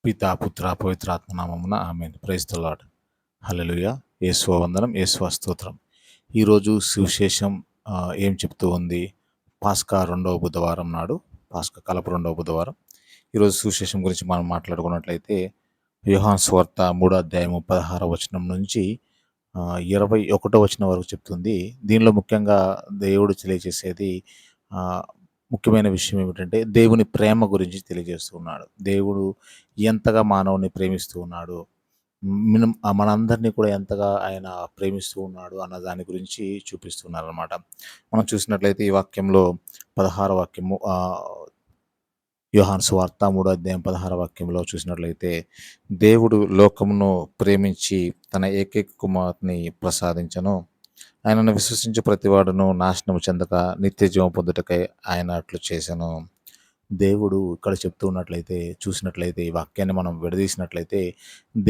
పితా పుత్ర పవిత్రాత్మ నామమున ఆమేన్. Praise the lord. హల్లెలూయా. యేసువ వందనం, యేసువ స్తోత్రం. ఈరోజు సువిశేషం ఏం చెప్తూ ఉంది? పాస్కా రెండవ బుధవారం నాడు, పాస్కా కలప రెండవ బుధవారం. ఈరోజు సువిశేషం గురించి మనం మాట్లాడుకున్నట్లయితే యోహాను సువార్త 3వ అధ్యాయము 16వ వచనం నుంచి 21వ వచనం వరకు చెప్తుంది. దీనిలో ముఖ్యంగా దేవుడు తెలియజేసేది ముఖ్యమైన విషయం ఏమిటంటే దేవుని ప్రేమ గురించి తెలియజేస్తూ ఉన్నాడు. దేవుడు ఎంతగా మానవుని ప్రేమిస్తూ ఉన్నాడు, మనందరినీ కూడా ఎంతగా ఆయన ప్రేమిస్తూ ఉన్నాడు అన్న దాని గురించి చూపిస్తున్నారు అనమాట. మనం చూసినట్లయితే ఈ వాక్యంలో 16వ వాక్యము, యోహాను సువార్త 3వ అధ్యాయం 16వ వాక్యంలో చూసినట్లయితే, దేవుడు లోకమును ప్రేమించి తన ఏకైక కుమారుని ప్రసాదించను, ఆయనను విశ్వసించే ప్రతివాడును నాశనము చెందక నిత్య జీవం పొందుటకై ఆయన అట్లు చేశాను. దేవుడు ఇక్కడ చెప్తూ ఉన్నట్లయితే, చూసినట్లయితే, ఈ వాక్యాన్ని మనం విడదీసినట్లయితే,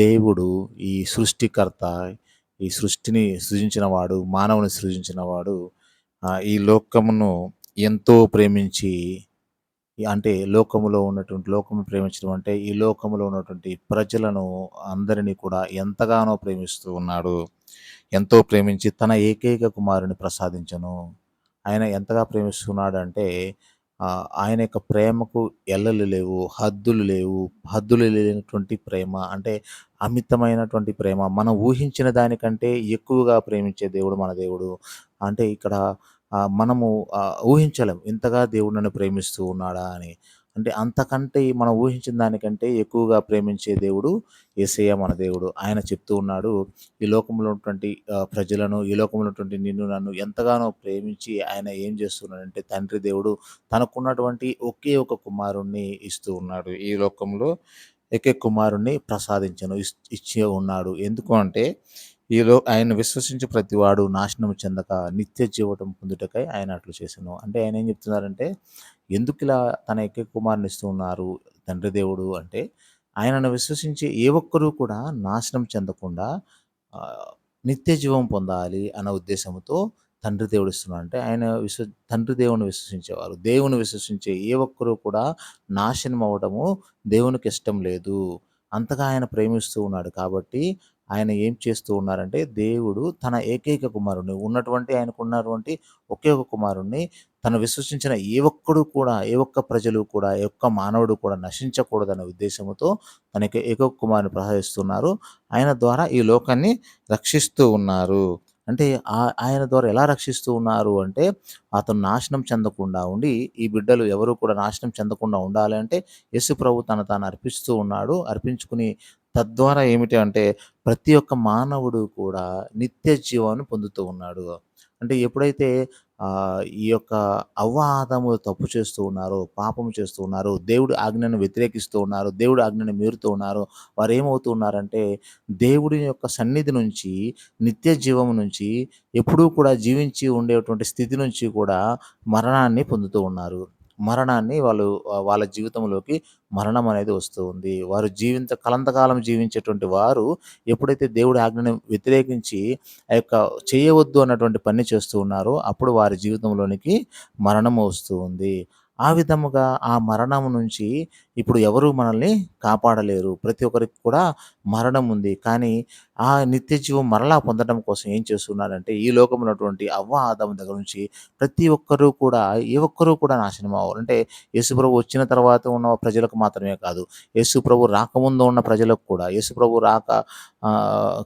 దేవుడు ఈ సృష్టికర్త, ఈ సృష్టిని సృజించిన వాడు, మానవుని సృజించిన వాడు, ఈ లోకమును ఎంతో ప్రేమించి, అంటే లోకము ప్రేమించడం అంటే ఈ లోకములో ఉన్నటువంటి ప్రజలను అందరినీ కూడా ఎంతగానో ప్రేమిస్తూ ఉన్నాడు. ఎంతో ప్రేమించి తన ఏకైక కుమారుని ప్రసాదించను. ఆయన ఎంతగా ప్రేమిస్తున్నాడంటే ఆయన యొక్క ప్రేమకు ఎల్లలు లేవు, హద్దులు లేవు. హద్దులు లేనటువంటి ప్రేమ అంటే అమితమైనటువంటి ప్రేమ. మనం ఊహించిన దానికంటే ఎక్కువగా ప్రేమించే దేవుడు మన దేవుడు. అంటే ఇక్కడ మనము ఊహించలేం ఇంతగా దేవుడు నన్ను ప్రేమిస్తూ ఉన్నాడా అని. అంటే అంతకంటే మనం ఊహించిన దానికంటే ఎక్కువగా ప్రేమించే దేవుడు యేసయ్య మన దేవుడు. ఆయన చెప్తూ ఉన్నాడు, ఈ లోకంలో ఉన్నటువంటి ప్రజలను, ఈ లోకంలో ఉన్నటువంటి నిన్ను నన్ను ఎంతగానో ప్రేమించి ఆయన ఏం చేస్తున్నాడంటే, తండ్రి దేవుడు తనకున్నటువంటి ఒకే ఒక కుమారుణ్ణి ఇస్తూ ఉన్నాడు. ఈ లోకంలో ఏకైక కుమారుణ్ణి ప్రసాదించను, ఇచ్చి ఉన్నాడు. ఎందుకు అంటే ఆయన విశ్వసించి ప్రతివాడు నాశనం చెందక నిత్య జీవటం పొందుటకై ఆయన అట్లు చేశాను. అంటే ఆయన ఏం చెప్తున్నారంటే, ఎందుకు ఇలా తన ఏకైక కుమారుని ఇస్తూ ఉన్నారు తండ్రి దేవుడు అంటే, ఆయనను విశ్వసించి ఏ ఒక్కరూ కూడా నాశనం చెందకుండా నిత్య జీవం పొందాలి అన్న ఉద్దేశంతో తండ్రి దేవుడు ఇస్తున్నాడు. అంటే ఆయన తండ్రి దేవుని విశ్వసించేవారు, దేవుని విశ్వసించే ఏ ఒక్కరూ కూడా నాశనం అవ్వడము దేవునికి ఇష్టం లేదు. అంతగా ఆయన ప్రేమిస్తూ ఉన్నాడు కాబట్టి ఆయన ఏం చేస్తూ ఉన్నారంటే, దేవుడు తన ఏకైక కుమారుణ్ణి, ఆయనకున్నటువంటి ఒకే ఒక కుమారుణ్ణి తను విశ్వసించిన ఏ ఒక్కడు కూడా, ఏ ఒక్క ప్రజలు కూడా, ఏ ఒక్క మానవుడు కూడా నశించకూడదనే ఉద్దేశంతో తన ఏకైక కుమారుని ప్రసాదిస్తున్నారు. ఆయన ద్వారా ఈ లోకాన్ని రక్షిస్తూ ఉన్నారు. అంటే ఆయన ద్వారా ఎలా రక్షిస్తూ ఉన్నారు అంటే, అతను నాశనం చెందకుండా ఉండి, ఈ బిడ్డలు ఎవరు కూడా నాశనం చెందకుండా ఉండాలి అంటే యేసు ప్రభు తాను అర్పిస్తూ ఉన్నాడు. అర్పించుకుని తద్వారా ఏమిటి అంటే ప్రతి ఒక్క మానవుడు కూడా నిత్య జీవాన్ని పొందుతూ ఉన్నాడు. అంటే ఎప్పుడైతే ఈ యొక్క అవ్వ ఆదాములు తప్పు చేస్తూ ఉన్నారో, పాపం చేస్తూ ఉన్నారు, దేవుడి ఆజ్ఞను వ్యతిరేకిస్తూ ఉన్నారు, దేవుడి ఆజ్ఞను మీరుతూ ఉన్నారు, వారు ఏమవుతూ ఉన్నారంటే దేవుడి యొక్క సన్నిధి నుంచి, నిత్య జీవం నుంచి, ఎప్పుడూ కూడా జీవించి ఉండేటువంటి స్థితి నుంచి కూడా మరణాన్ని పొందుతూ ఉన్నారు. మరణాన్ని వాళ్ళ జీవితంలోకి మరణం అనేది వస్తూ ఉంది. వారు కలంతకాలం జీవించేటువంటి వారు ఎప్పుడైతే దేవుడి ఆజ్ఞను వ్యతిరేకించి ఆ యొక్క చేయవద్దు అన్నటువంటి పని చేస్తూ ఉన్నారో, అప్పుడు వారి జీవితంలోనికి మరణము వస్తూ ఉంది. ఆ విధముగా ఆ మరణం నుంచి ఇప్పుడు ఎవరు మనల్ని కాపాడలేరు. ప్రతి ఒక్కరికి కూడా మరణం ఉంది. కానీ ఆ నిత్య జీవం మరలా పొందడం కోసం ఏం చేస్తున్నారంటే, ఈ లోకంలో ఉన్నటువంటి అవ్వ ఆదాము దగ్గర నుంచి ప్రతి ఒక్కరూ కూడా, ఏ ఒక్కరూ కూడా నాశనం అవ్వరు. అంటే యేసుప్రభు వచ్చిన తర్వాత ఉన్న ప్రజలకు మాత్రమే కాదు, యేసుప్రభు రాకముందు ఉన్న ప్రజలకు కూడా, యేసుప్రభు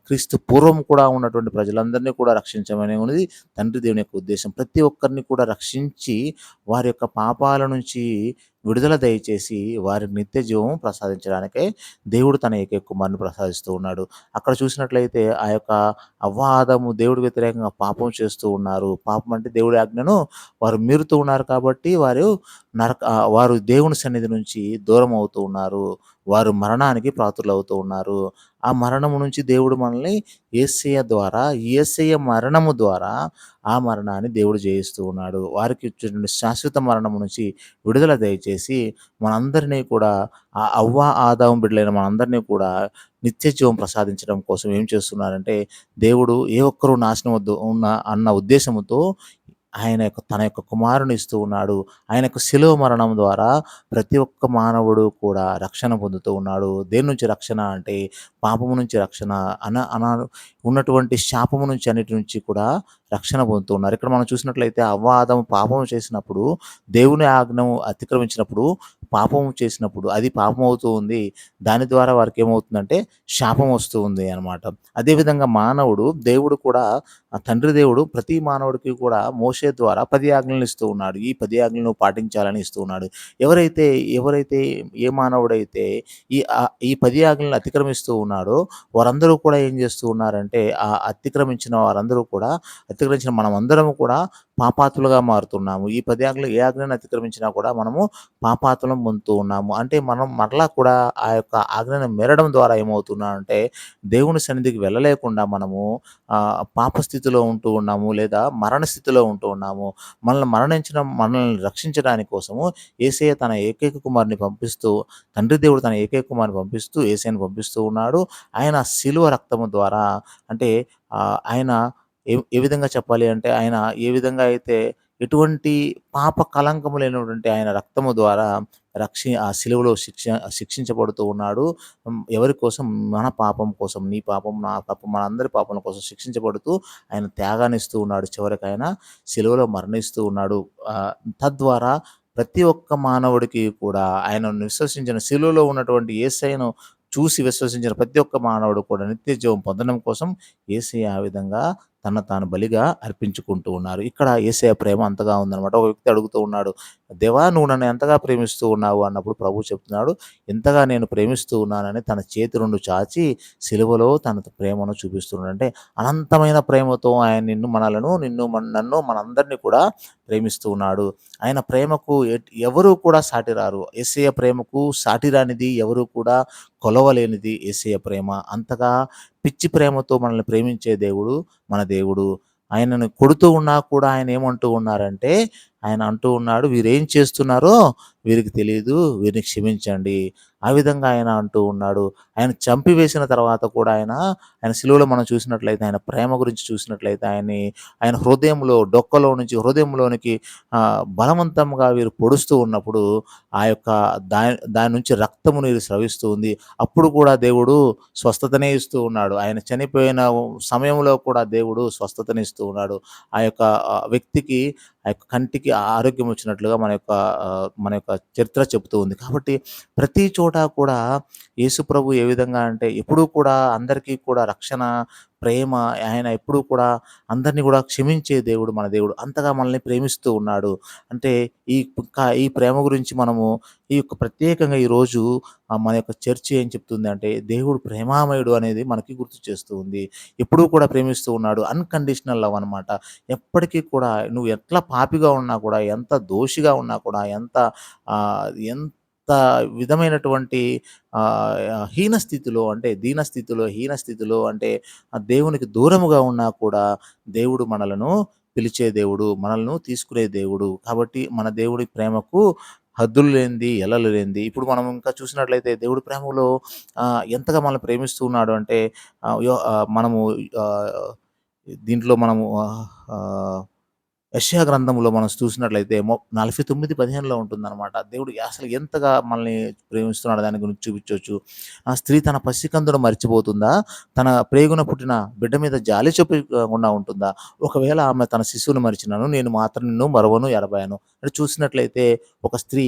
క్రీస్తు పూర్వం కూడా ఉన్నటువంటి ప్రజలందరినీ కూడా రక్షించమని ఉన్నది తండ్రి దేవుని యొక్క ఉద్దేశం. ప్రతి ఒక్కరిని కూడా రక్షించి వారి యొక్క పాపాల నుంచి విడుదల దయచేసి వారికి నిత్య జీవం ప్రసాదించడానికే దేవుడు తన ఏకైక కుమారుని ప్రసాదిస్తూ ఉన్నాడు. అక్కడ చూసినట్లయితే ఆ యొక్క అవ్వ ఆదాము దేవుడి వ్యతిరేకంగా పాపం చేస్తూ ఉన్నారు. పాపం అంటే దేవుడి ఆజ్ఞను వారు మీరుతూ ఉన్నారు కాబట్టి వారు దేవుని సన్నిధి నుంచి దూరం అవుతూ ఉన్నారు. వారు మరణానికి పాత్రులవుతూ ఉన్నారు. ఆ మరణము నుంచి దేవుడు మనల్ని యేసయ్య మరణము ద్వారా ఆ మరణాన్ని దేవుడు జయిస్తూ ఉన్నాడు. వారికి ఇచ్చినటువంటి శాశ్వత మరణము నుంచి విడుదల దయచేసి మనందరినీ కూడా, ఆ అవ్వ ఆదాము బిడ్డలైన మనందరినీ కూడా నిత్య జీవం ప్రసాదించడం కోసం ఏం చేస్తున్నారంటే, దేవుడు ఏ ఒక్కరూ నాశనం వద్దు అన్న ఉద్దేశంతో తన యొక్క కుమారుని ఇస్తూ ఉన్నాడు. ఆయన యొక్క శిలువ మరణం ద్వారా ప్రతి ఒక్క మానవుడు కూడా రక్షణ పొందుతూ ఉన్నాడు. దేని నుంచి రక్షణ అంటే పాపము నుంచి రక్షణ, ఉన్నటువంటి శాపము నుంచి అన్నిటి నుంచి కూడా రక్షణ పొందుతూ ఉన్నారు. ఇక్కడ మనం చూసినట్లయితే అవ్వ, ఆదాము పాపం చేసినప్పుడు, దేవుని ఆజ్ఞను అతిక్రమించినప్పుడు, పాపం చేసినప్పుడు అది పాపం అవుతూ ఉంది. దాని ద్వారా వారికి ఏమవుతుందంటే శాపం వస్తూ ఉంది అనమాట. అదేవిధంగా మానవుడు, దేవుడు కూడా, ఆ తండ్రి దేవుడు ప్రతి మానవుడికి కూడా మోషే ద్వారా 10 ఆజ్ఞలను ఇస్తూ ఉన్నాడు. ఈ 10 ఆజ్ఞలను పాటించాలని ఇస్తూ ఉన్నాడు. ఎవరైతే ఎవరైతే ఏ మానవుడైతే ఈ 10 ఆజ్ఞలను అతిక్రమిస్తూ ఉన్నాడో వారందరూ కూడా ఏం చేస్తూ ఉన్నారంటే, అతిక్రమించిన వారందరూ కూడా, అతిక్రమించిన మనమందరము కూడా పాపాత్ములుగా మారుతున్నాము. ఈ 10 ఆజ్ఞలు ఏ ఆజ్ఞను అతిక్రమించినా కూడా మనము పాపాత్ములం పొందుతూ ఉన్నాము. అంటే మనం మరలా కూడా ఆ యొక్క ఆజ్ఞను మీరడం ద్వారా ఏమవుతున్నామంటే దేవుని సన్నిధికి వెళ్ళలేకుండా మనము పాప స్థితిలో ఉంటూ ఉన్నాము, లేదా మరణ స్థితిలో ఉంటూ ఉన్నాము. మనల్ని రక్షించడానికి కోసము యేసయ్య తన ఏకైక కుమారుని పంపిస్తూ, తండ్రి దేవుడు తన ఏకైక కుమారుని పంపిస్తూ యేసయ్యను పంపిస్తూ ఉన్నాడు. ఆయన శిలువ రక్తము ద్వారా, అంటే ఆయన ఏ విధంగా చెప్పాలి అంటే, ఆయన ఏ విధంగా అయితే ఎటువంటి పాప కళంకము లేనటువంటి ఆయన రక్తము ద్వారా ఆ శిలువలో శిక్షించబడుతూ ఉన్నాడు. ఎవరి కోసం? మన పాపం కోసం, నీ పాపం, నా పాపం, మనందరి పాపం కోసం శిక్షించబడుతూ ఆయన త్యాగాన్ని ఇస్తూ ఉన్నాడు. చివరికి ఆయన శిలువలో మరణిస్తూ ఉన్నాడు. తద్వారా ప్రతి ఒక్క మానవుడికి కూడా, ఆయనను విశ్వసించిన, శిలువలో ఉన్నటువంటి యేసయ్యను చూసి విశ్వసించిన ప్రతి ఒక్క మానవుడు కూడా నిత్య జీవం పొందడం కోసం యేసయ్య ఆ విధంగా తనను తాను బలిగా అర్పించుకుంటూ ఉన్నారు. ఇక్కడ యేసయ్య ప్రేమ అంతగా ఉందనమాట. ఒక వ్యక్తి అడుగుతూ ఉన్నాడు, దేవా నువ్వు నన్ను ఎంతగా ప్రేమిస్తూ ఉన్నావు అన్నప్పుడు ప్రభువు చెప్తున్నాడు, ఎంతగా నేను ప్రేమిస్తూ ఉన్నానని తన చేతి రెండు చాచి సిలువలో తన ప్రేమను చూపిస్తున్నాడు. అంటే అనంతమైన ప్రేమతో ఆయన నన్ను మనందరినీ కూడా ప్రేమిస్తూ ఉన్నాడు. ఆయన ప్రేమకు ఎవరు కూడా సాటిరారు. యేసయ్య ప్రేమకు సాటిరానిది, ఎవరు కూడా కొలవలేనిది యేసయ్య ప్రేమ. అంతగా పిచ్చి ప్రేమతో మనల్ని ప్రేమించే దేవుడు మన దేవుడు. ఆయనను కొడుతూ ఉన్నా కూడా ఆయన ఏమంటూ ఉన్నారంటే, ఆయన అంటూ ఉన్నాడు, వీరేం చేస్తున్నారో వీరికి తెలియదు, వీరిని క్షమించండి. ఆ విధంగా ఆయన అంటూ ఉన్నాడు. ఆయన చంపివేసిన తర్వాత కూడా ఆయన సిలువలో మనం చూసినట్లయితే, ఆయన ప్రేమ గురించి చూసినట్లయితే, ఆయన డొక్కలో నుంచి హృదయంలోనికి బలవంతంగా వీరు పొడుస్తూ ఉన్నప్పుడు ఆ యొక్క దాని నుంచి రక్తము నీరు స్రవిస్తూ ఉంది. అప్పుడు కూడా దేవుడు స్వస్థతనే ఇస్తూ ఉన్నాడు. ఆయన చనిపోయిన సమయంలో కూడా దేవుడు స్వస్థతని ఇస్తూ ఉన్నాడు. ఆ యొక్క వ్యక్తికి, ఆ యొక్క కంటికి ఆరోగ్యం వచ్చినట్లుగా మన యొక్క చరిత్ర చెబుతూ ఉంది. కాబట్టి ప్రతి చోట కూడా యేసు ప్రభు ఏ విధంగా అంటే ఎప్పుడూ కూడా అందరికీ కూడా రక్షణ, ప్రేమ, ఆయన ఎప్పుడూ కూడా అందరినీ కూడా క్షమించే దేవుడు మన దేవుడు. అంతగా మనల్ని ప్రేమిస్తూ ఉన్నాడు. అంటే ఈ ప్రేమ గురించి మనము ఈ యొక్క ప్రత్యేకంగా ఈరోజు మన యొక్క చర్చ్ ఏం చెప్తుంది అంటే, దేవుడు ప్రేమామయుడు అనేది మనకి గుర్తు చేస్తూ ఉంది. ఎప్పుడూ కూడా ప్రేమిస్తూ ఉన్నాడు. అన్‌కండిషనల్ లవ్ అనమాట. ఎప్పటికీ కూడా నువ్వు ఎట్లా పాపిగా ఉన్నా కూడా, ఎంత దోషిగా ఉన్నా కూడా, ఎంత విధమైనటువంటి హీన స్థితిలో అంటే దేవునికి దూరముగా ఉన్నా కూడా దేవుడు మనలను పిలిచే దేవుడు, మనల్ని తీసుకునే దేవుడు. కాబట్టి మన దేవుడి ప్రేమకు హద్దులు లేనిది, ఎల్లలు లేనిది. ఇప్పుడు మనం ఇంకా చూసినట్లయితే దేవుడి ప్రేమలో ఎంతగా మనల్ని ప్రేమిస్తూ ఉన్నాడు అంటే, మనము దీంట్లో మనము యెషయా గ్రంథంలో మనం చూసినట్లయితే 49:15 ఉంటుందన్నమాట. దేవుడు అసలు ఎంతగా మనల్ని ప్రేమిస్తున్నాడో దాని గురించి చూపించొచ్చు. ఆ స్త్రీ తన పసికందును మర్చిపోతుందా? తన ప్రేగున పుట్టిన బిడ్డ మీద జాలి చూపకుండా ఉంటుందా? ఒకవేళ ఆమె తన శిశువును మరిచినను, నేను మాత్రం నిన్ను మరువను, ఎడబాయను. అంటే చూసినట్లయితే ఒక స్త్రీ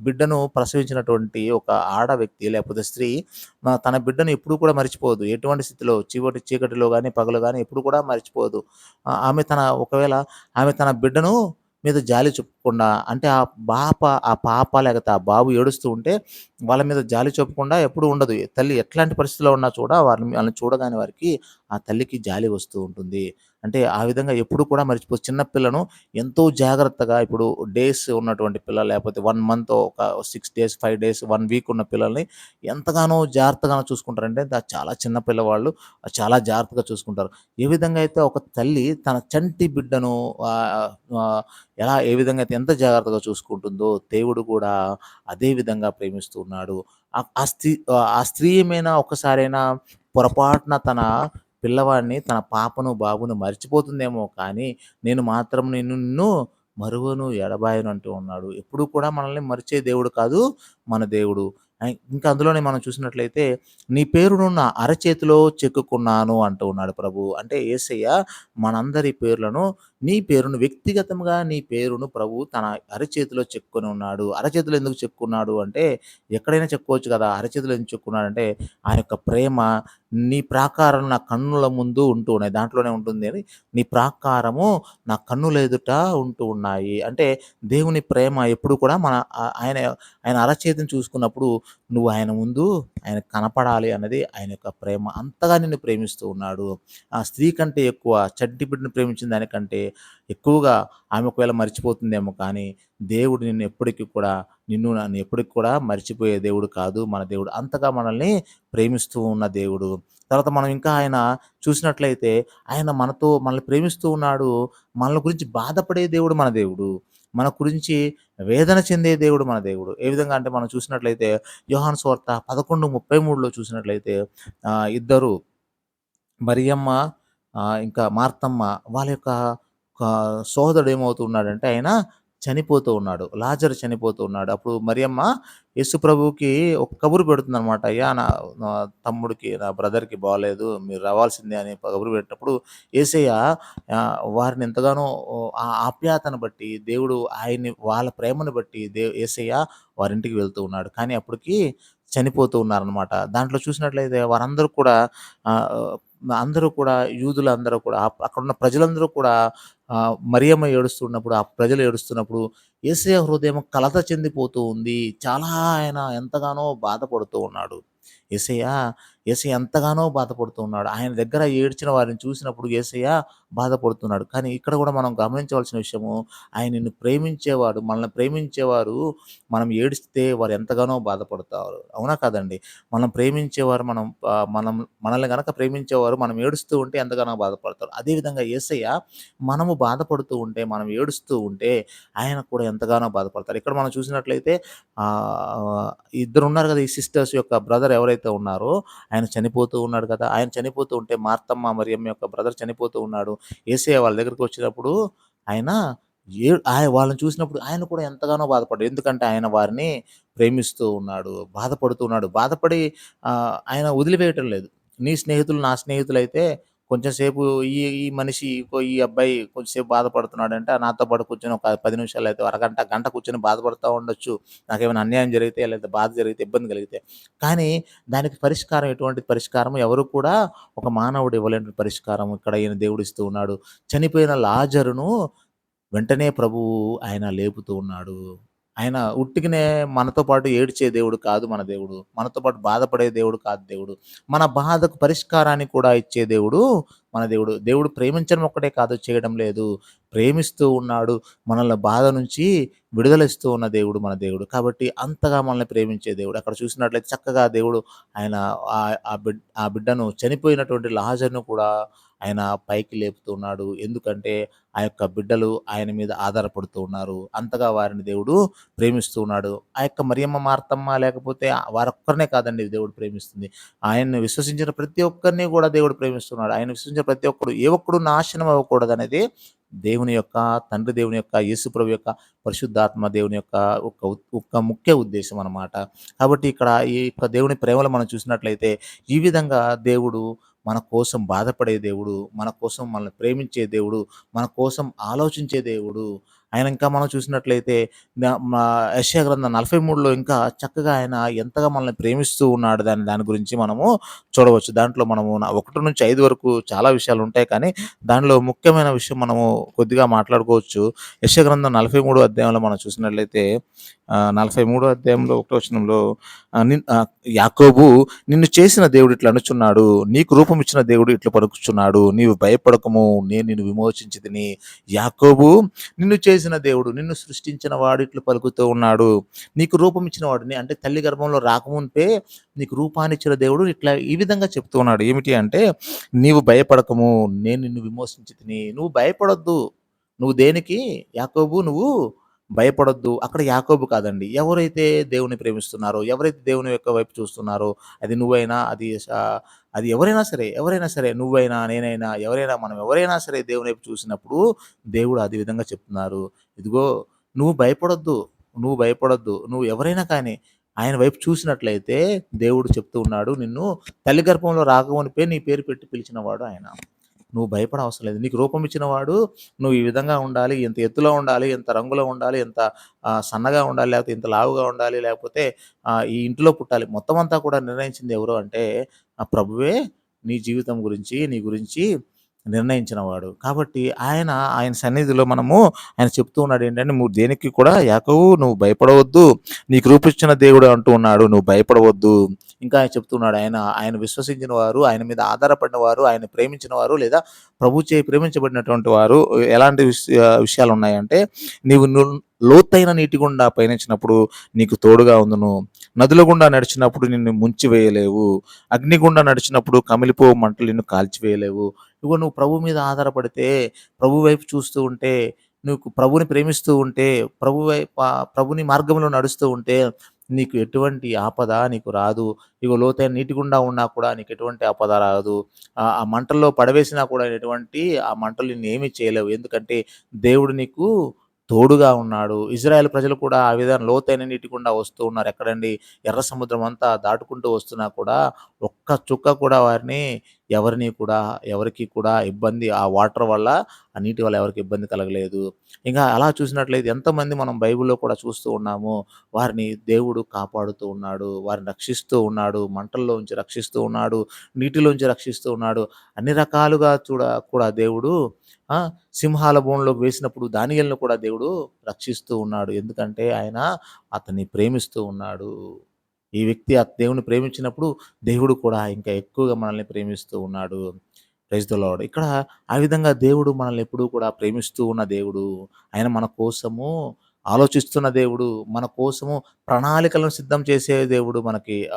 బిడ్డను ప్రసవించినటువంటి ఒక ఆడ వ్యక్తి, లేకపోతే స్త్రీ తన బిడ్డను ఎప్పుడూ కూడా మర్చిపోదు. ఎటువంటి స్థితిలో, చీకటిలో గాని, పగలు గాని ఎప్పుడు కూడా మర్చిపోదు. ఒకవేళ ఆమె తన బిడ్డను మీద జాలి చూపకుండా, అంటే ఆ పాప లేకపోతే ఆ బాబు ఏడుస్తూ ఉంటే వాళ్ళ మీద జాలి చూపకుండా ఎప్పుడు ఉండదు. తల్లి ఎట్లాంటి పరిస్థితిలో ఉన్నా వాళ్ళని చూడగానే వారికి ఆ తల్లికి జాలి వస్తూ ఉంటుంది. అంటే ఆ విధంగా ఎప్పుడు కూడా చిన్న పిల్లను ఎంతో జాగ్రత్తగా, ఇప్పుడు డేస్ ఉన్నటువంటి పిల్లలు, లేకపోతే 1 మంత్, ఒక 6 డేస్, 5 డేస్, 1 వీక్ ఉన్న పిల్లల్ని ఎంతగానో జాగ్రత్తగానో చూసుకుంటారంటే, చాలా చిన్న పిల్లవాళ్ళు చాలా జాగ్రత్తగా చూసుకుంటారు. ఏ విధంగా అయితే ఒక తల్లి తన చంటి బిడ్డను ఏ విధంగా అయితే ఎంత జాగ్రత్తగా చూసుకుంటుందో, దేవుడు కూడా అదే విధంగా ప్రేమిస్తూ ఉన్నాడు. ఆ స్త్రీ ఏమైనా ఒక్కసారైనా పొరపాటున తన పిల్లవాడిని, తన పాపను, బాబును మర్చిపోతుందేమో కానీ, నేను మాత్రం నిన్ను మరువను, ఎడబాయను అంటూ ఉన్నాడు. ఎప్పుడూ కూడా మనల్ని మరిచే దేవుడు కాదు మన దేవుడు. ఇంకా అందులోనే మనం చూసినట్లయితే, నీ పేరును నా అరచేతిలో చెక్కుకున్నాను అంటూ ఉన్నాడు ప్రభువు. అంటే యేసయ్య మనందరి పేర్లను, నీ పేరును వ్యక్తిగతంగా నీ పేరును ప్రభువు తన అరచేతిలో చెక్కుకొని ఉన్నాడు. అరచేతిలో ఎందుకు చెక్కుకున్నాడు అంటే, ఎక్కడైనా చెక్కుకోవచ్చు కదా! అరచేతిలో ఎందుకు చెక్కుకున్నాడంటే, ఆ యొక్క ప్రేమ నీ ప్రాకారం నా కన్నుల ముందు ఉంటూ ఉన్నాయి. దాంట్లోనే ఉంటుంది అని, నీ ప్రాకారము నా కన్నుల ఎదుట ఉంటూ ఉన్నాయి. అంటే దేవుని ప్రేమ ఎప్పుడు కూడా ఆయన ఆయన అరచేతిని చూసుకున్నప్పుడు నువ్వు ఆయన ముందు ఆయన కనపడాలి అన్నది ఆయన యొక్క ప్రేమ. అంతగా నిన్ను ప్రేమిస్తూ ఉన్నాడు. ఆ స్త్రీ కంటే ఎక్కువ చంటి బిడ్డను ప్రేమించిన దానికంటే ఎక్కువగా ఆమె ఒకవేళ మర్చిపోతుందేమో కానీ, దేవుడు నిన్ను ఎప్పటికి కూడా నన్ను ఎప్పటికి కూడా మర్చిపోయే దేవుడు కాదు మన దేవుడు. అంతగా మనల్ని ప్రేమిస్తూ ఉన్న దేవుడు. తర్వాత మనం ఇంకా ఆయన చూసినట్లయితే, ఆయన మనల్ని ప్రేమిస్తూ ఉన్నాడు. మనల గురించి బాధపడే దేవుడు మన దేవుడు. మన గురించి వేదన చెందే దేవుడు మన దేవుడు. ఏ విధంగా అంటే మనం చూసినట్లయితే యోహాను సువార్త 11:33లో చూసినట్లయితే ఇద్దరు మరియమ్మ ఇంకా మార్తమ్మ వాళ్ళ యొక్క సోదరుడు ఏమవుతున్నాడంటే ఆయన చనిపోతూ ఉన్నాడు. లాజరు చనిపోతూ ఉన్నాడు. అప్పుడు మరియమ్మ యేసు ప్రభువుకి ఒక కబురు పెడుతుందనమాట. అయ్యా నా తమ్ముడికి, నా బ్రదర్‌కి బాలేదు. మీరు రావాల్సిందే అని కబురు పెట్టినప్పుడు యేసయ్య వారిని ఎంతగానో ఆ ఆప్యాయతను బట్టి దేవుడు ఆయన్ని వాళ్ళ ప్రేమను బట్టి యేసయ్య వారింటికి వెళ్తూ ఉన్నాడు. కానీ అప్పటికి చనిపోతూ ఉన్నారనమాట. దాంట్లో చూసినట్లయితే వారందరూ కూడా ఆహ్, అందరూ కూడా యూదులందరూ కూడా అక్కడున్న ప్రజలందరూ కూడా మరియమ్మ ఏడుస్తున్నప్పుడు, ఆ ప్రజలు ఏడుస్తున్నప్పుడు యేసయ్య హృదయం కలత చెందిపోతూ ఉంది. చాలా ఆయన ఎంతగానో బాధపడుతూ ఉన్నాడు. యేసయ్య, యేసయ్య ఎంతగానో బాధపడుతూ ఉన్నాడు. ఆయన దగ్గర ఏడ్చిన వారిని చూసినప్పుడు యేసయ్య బాధపడుతున్నాడు. కానీ ఇక్కడ కూడా మనం గమనించవలసిన విషయము, ఆయన నిన్ను ప్రేమించేవాడు, మనల్ని ప్రేమించేవారు మనం ఏడిస్తే వారు ఎంతగానో బాధపడతారు. అవునా కాదండి? మనం ప్రేమించేవారు మనల్ని గనక ప్రేమించేవారు మనం ఏడుస్తూ ఉంటే ఎంతగానో బాధపడతారు. అదేవిధంగా యేసయ్య మనము బాధపడుతూ ఉంటే, మనం ఏడుస్తూ ఉంటే ఆయన కూడా ఎంతగానో బాధపడతారు. ఇక్కడ మనం చూసినట్లయితే ఆహ్, ఇద్దరున్నారు కదా! ఈ సిస్టర్స్ యొక్క బ్రదర్ ఎవరైతే ఉన్నారో ఆయన చనిపోతూ ఉన్నాడు కదా! ఆయన చనిపోతూ ఉంటే మార్తమ్మ, మరియమ్మ యొక్క బ్రదర్ చనిపోతూ ఉన్నాడు. యేసయ్య వాళ్ళ దగ్గరికొచ్చినప్పుడు ఆయన వాళ్ళని చూసినప్పుడు ఆయన కూడా ఎంతగానో బాధపడ్డాడు. ఎందుకంటే ఆయన వారిని ప్రేమిస్తూ ఉన్నాడు. బాధపడుతూ ఉన్నాడు. బాధపడి ఆయన వదిలివేయటం లేదు. నీ స్నేహితులు నా స్నేహితులైతే కొంచెం సేపు ఈ మనిషి ఈ అబ్బాయి కొంచెంసేపు బాధపడుతున్నాడంటే నాతో పాటు కూర్చొని ఒక 10 నిమిషాలు అయితే అరగంట, గంట కూర్చొని బాధపడతా ఉండొచ్చు. నాకేమైనా అన్యాయం జరిగితే లేదా బాధ జరిగితే, ఇబ్బంది కలిగితే. కానీ దానికి పరిష్కారం ఎటువంటి పరిష్కారం ఎవరు కూడా ఒక మానవుడు ఇవ్వలేని పరిష్కారం ఇక్కడ ఈయన దేవుడిస్తూ ఉన్నాడు. చనిపోయిన లాజరును వెంటనే ప్రభువు ఆయన లేపుతూ ఉన్నాడు. ఆయన ఉట్టిగనే మనతో పాటు ఏడ్చే దేవుడు కాదు మన దేవుడు. మనతో పాటు బాధపడే దేవుడు కాదు దేవుడు. మన బాధకు పరిష్కారాన్ని కూడా ఇచ్చే దేవుడు మన దేవుడు. దేవుడు ప్రేమించడం ఒక్కటే కాదు చేయడం లేదు. ప్రేమిస్తూ ఉన్నాడు. మనల్ని బాధ నుంచి విడుదలిస్తూ ఉన్న దేవుడు మన దేవుడు. కాబట్టి అంతగా మనల్ని ప్రేమించే దేవుడు. అక్కడ చూసినట్లయితే చక్కగా దేవుడు ఆయన ఆ బిడ్డను చనిపోయినటువంటి లాజరును కూడా ఆయన పైకి లేపుతూ ఉన్నాడు. ఎందుకంటే ఆ యొక్క బిడ్డలు ఆయన మీద ఆధారపడుతూ ఉన్నారు. అంతగా వారిని దేవుడు ప్రేమిస్తూ ఉన్నాడు. ఆ యొక్క మరియమ్మ, మార్తమ్మ లేకపోతే వారొక్కరినే కాదండి దేవుడు ప్రేమిస్తుంది. ఆయన్ని విశ్వసించిన ప్రతి ఒక్కరిని కూడా దేవుడు ప్రేమిస్తున్నాడు. ఆయన విశ్వసించిన ప్రతి ఒక్కడు ఏ ఒక్కడు నాశనం అవ్వకూడదనేది దేవుని యొక్క తండ్రి దేవుని యొక్క యేసుప్రభు యొక్క పరిశుద్ధాత్మ దేవుని యొక్క ఒక ముఖ్య ఉద్దేశం అన్నమాట. కాబట్టి ఇక్కడ ఈ యొక్క దేవుని ప్రేమలో మనం చూసినట్లయితే ఈ విధంగా దేవుడు మన కోసం బాధపడే దేవుడు, మన కోసం మనల్ని ప్రేమించే దేవుడు, మన కోసం ఆలోచించే దేవుడు. ఆయన ఇంకా మనం చూసినట్లయితే మా యెషయా గ్రంథం 43లో ఇంకా చక్కగా ఆయన ఎంతగా మనల్ని ప్రేమిస్తూ ఉన్నాడు దాని గురించి మనము చూడవచ్చు. దాంట్లో మనము 1-5 వరకు చాలా విషయాలుంటాయి. కానీ దానిలో ముఖ్యమైన విషయం మనము కొద్దిగా మాట్లాడుకోవచ్చు. యెషయా గ్రంథం 43 అధ్యాయంలో మనం చూసినట్లయితే 43 అధ్యాయంలో 1 వచనంలో యాకోబు నిన్ను చేసిన దేవుడు ఇట్లా అనుచున్నాడు. నీకు రూపం ఇచ్చిన దేవుడు ఇట్లా పలుకుచున్నాడు. నీవు భయపడకము నేను నిన్ను విమోచించితిని. యాకోబు నిన్ను చేసిన దేవుడు, నిన్ను సృష్టించిన వాడు ఇట్లా పలుకుతూ ఉన్నాడు. నీకు రూపం ఇచ్చిన వాడిని అంటే తల్లి గర్భంలో రాకమునుపే నీకు రూపాన్నిచ్చిన దేవుడు ఇట్లా ఈ విధంగా చెప్తూ ఉన్నాడు. ఏమిటి అంటే నీవు భయపడకము నేను నిన్ను విమోచించితిని. నువ్వు భయపడొద్దు. నువ్వు దేనికి యాకోబు నువ్వు భయపడొద్దు. అక్కడ యాకోబు కాదండి. ఎవరైతే దేవుని ప్రేమిస్తున్నారో, ఎవరైతే దేవుని యొక్క వైపు చూస్తున్నారో, అది నువ్వైనా, అది ఎవరైనా సరే నువ్వైనా, నేనైనా, ఎవరైనా, మనం ఎవరైనా సరే దేవుని వైపు చూసినప్పుడు దేవుడు అదే విధంగా చెప్తున్నారు. ఇదిగో నువ్వు భయపడొద్దు, నువ్వు భయపడొద్దు. నువ్వు ఎవరైనా కానీ ఆయన వైపు చూసినట్లయితే దేవుడు చెప్తూ ఉన్నాడు, నిన్ను తల్లి గర్భంలో రాకమునుపే నీ పేరు పెట్టి పిలిచినవాడు ఆయన. నువ్వు భయపడవసరం లేదు. నీకు రూపం ఇచ్చినవాడు, నువ్వు ఈ విధంగా ఉండాలి, ఇంత ఎత్తులో ఉండాలి, ఇంత రంగులో ఉండాలి, ఇంత సన్నగా ఉండాలి, లేకపోతే ఇంత లావుగా ఉండాలి, లేకపోతే ఈ ఇంటిలో పుట్టాలి. మొత్తం అంతా కూడా నిర్ణయించింది ఎవరు అంటే ఆ ప్రభువే నీ జీవితం గురించి, నీ గురించి నిర్ణయించినవాడు. కాబట్టి ఆయన సన్నిధిలో మనము ఆయన చెప్తూ ఉన్నాడు ఏంటంటే, "నువ్వు దేనికి కూడా యాకోబు నువ్వు భయపడవద్దు. నీకు రూపించిన దేవుడు అంటూ ఉన్నాడు. నువ్వు భయపడవద్దు." ఇంకా ఆయన చెప్తున్నాడు. ఆయన విశ్వసించిన వారు, ఆయన మీద ఆధారపడిన వారు, ఆయన్ని ప్రేమించిన వారు లేదా ప్రభుచే ప్రేమించబడినటువంటి వారు ఎలాంటి విషయాలున్నాయంటే, నీవు లోతైన నీటి గుండా పయనించినప్పుడు నీకు తోడుగా ఉందును. నదుల గుండా నడిచినప్పుడు నిన్ను ముంచివేయలేవు. అగ్నిగుండా నడిచినప్పుడు కమిలిపోవు మంటలు నిన్ను కాల్చివేయలేవు. ఇగో నువ్వు ప్రభు మీద ఆధారపడితే, ప్రభు వైపు చూస్తూ ఉంటే, నువ్వు ప్రభువుని ప్రేమిస్తూ ఉంటే, ప్రభుని మార్గంలో నడుస్తూ ఉంటే, నీకు ఎటువంటి ఆపద నీకు రాదు. ఇగో లోతైన నీటి గుండా ఉన్నా కూడా నీకు ఎటువంటి ఆపద రాదు. ఆ మంటల్లో పడవేసినా కూడా ఆ మంటలు నిన్నేమి చేయలేవు. ఎందుకంటే దేవుడు నీకు తోడుగా ఉన్నాడు. ఇజ్రాయేల్ ప్రజలు కూడా ఆ విధంగా లోతైన నీటి గుండా వస్తూ ఉన్నారు. ఎక్కడండి? ఎర్ర సముద్రం అంతా దాటుకుంటూ వస్తున్నా కూడా ఒక్క చుక్క కూడా ఎవరికీ కూడా ఇబ్బంది, ఆ వాటర్ వల్ల, ఆ నీటి వల్ల ఎవరికీ ఇబ్బంది కలగలేదు. ఇంకా అలా చూసినట్లయితే ఎంతమంది మనం బైబిల్‌లో కూడా చూస్తూ ఉన్నాము. వారిని దేవుడు కాపాడుతూ ఉన్నాడు. వారిని రక్షిస్తూ ఉన్నాడు. మంటల్లోంచి రక్షిస్తూ ఉన్నాడు. నీటిలోంచి రక్షిస్తూ ఉన్నాడు. అన్ని రకాలుగా కూడా దేవుడు ఆ! సింహాల బోనులోకి వేసినప్పుడు దానియేలును కూడా దేవుడు రక్షిస్తూ ఉన్నాడు. ఎందుకంటే ఆయన అతన్ని ప్రేమిస్తూ ఉన్నాడు. ఈ వ్యక్తి దేవుడిని ప్రేమించినప్పుడు దేవుడు కూడా ఇంకా ఎక్కువగా మనల్ని ప్రేమిస్తూ ఉన్నాడు. Praise the lord. ఇక్కడ ఆ విధంగా దేవుడు మనల్ని ఎప్పుడూ కూడా ప్రేమిస్తూ ఉన్న దేవుడు. ఆయన మన కోసము ఆలోచిస్తున్న దేవుడు. మన కోసము ప్రణాళికలను సిద్ధం చేసే దేవుడు మనకి